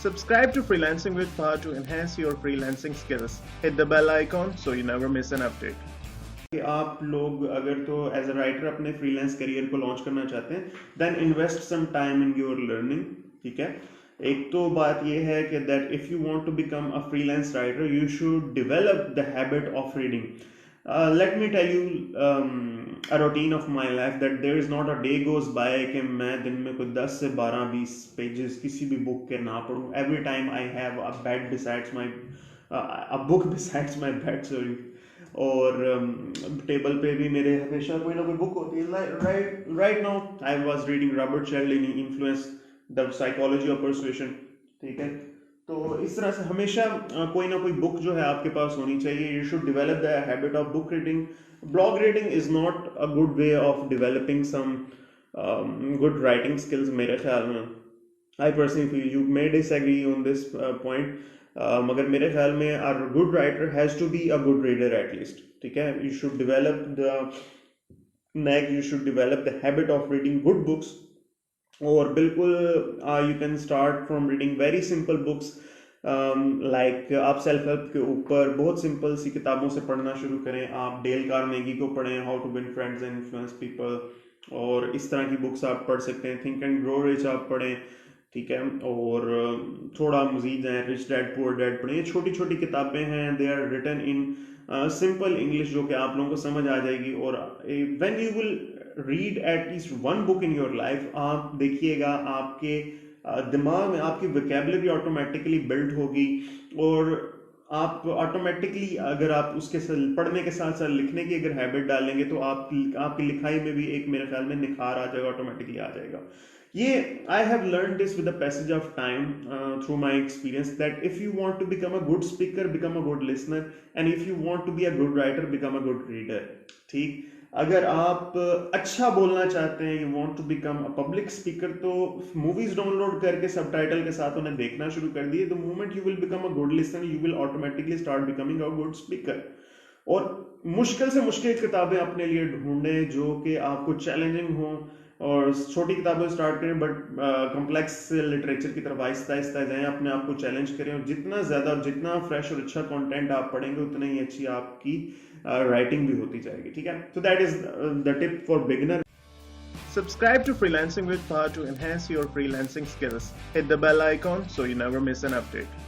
Subscribe to Freelancing with Fahad to enhance your freelancing skills. Hit the bell icon so you never miss an update. कि आप लोग अगर तो as a writer अपने freelance career को launch करना चाहते हैं then invest some time in your learning. ठीक है, एक तो बात ये है कि that if you want to become a freelance writer you should develop the habit of reading. Let me tell you a routine of my life that there is not a day goes by कि मैं दिन में कोई 10 से 12-20 pages किसी भी book के ना पढूं. Every time I have a bed besides my a book besides my bed, sorry, और टेबल पे भी मेरे हमेशा कोई ना कोई बुक होती है. Right now I was reading Robert Cialdini influence the psychology of persuasion. ठीक है, तो इस तरह से हमेशा कोई ना कोई बुक जो है आपके पास होनी चाहिए. You should develop the habit of book reading. Blog reading is not a good way of developing some good writing skills मेरे ख्याल में. I personally feel, you may disagree on this point, मगर मेरे ख्याल में a good writer has to be a good reader at least. ठीक है, you should develop you should develop the habit of reading good books. और बिल्कुल you can start from reading very simple books like आप self help के ऊपर बहुत simple सी किताबों से पढ़ना शुरू करें. आप डेल कार्नेगी को पढ़ें, how to win friends and influence people, और इस तरह की बुक्स आप पढ़ सकते हैं. थिंक एंड ग्रो रिच आप पढ़ें. ठीक है, और थोड़ा मजीद हैं, रिच डैड पुअर डैड पढ़ें. ये छोटी छोटी किताबें हैं, they are written in simple English जो कि आप लोगों को समझ आ जाएगी. और when you will read at least one book in your life, आप देखिएगा आपके दिमाग में आपकी वोकैबुलरी ऑटोमेटिकली बिल्ड होगी. और आप ऑटोमेटिकली अगर आप उसके पढ़ने के साथ साथ लिखने की अगर हैबिट डालेंगे तो आपकी लिखाई में भी एक मेरे ख्याल में निखार आ जाएगा, ऑटोमेटिकली आ जाएगा. ये I have learn this with the passage of time through my experience that if you want to become a good speaker become a good listener, and if you want to be a good writer become a good reader. ठीक, अगर आप अच्छा बोलना चाहते हैं, you want to become a public speaker, तो movies download करके subtitle के साथ उन्हें देखना शुरू कर दिए. The moment you will become a good listener you will automatically start becoming a good speaker. और मुश्किल से मुश्किल किताबें अपने लिए ढूंढें जो कि आपको चैलेंजिंग हो, और छोटी किताबें स्टार्ट करें बट कॉम्प्लेक्स लिटरेचर की तरफ आहिस्ता आहिस्ता जाएं, अपने आप को चैलेंज करें. और जितना ज़्यादा और जितना फ्रेश और अच्छा कंटेंट आप पढ़ेंगे उतना ही अच्छी आपकी राइटिंग भी होती जाएगी. ठीक है, so that is the tip for beginner. Subscribe to Freelancing with Fahad to enhance your freelancing skills. Hit the bell icon so you never miss an update.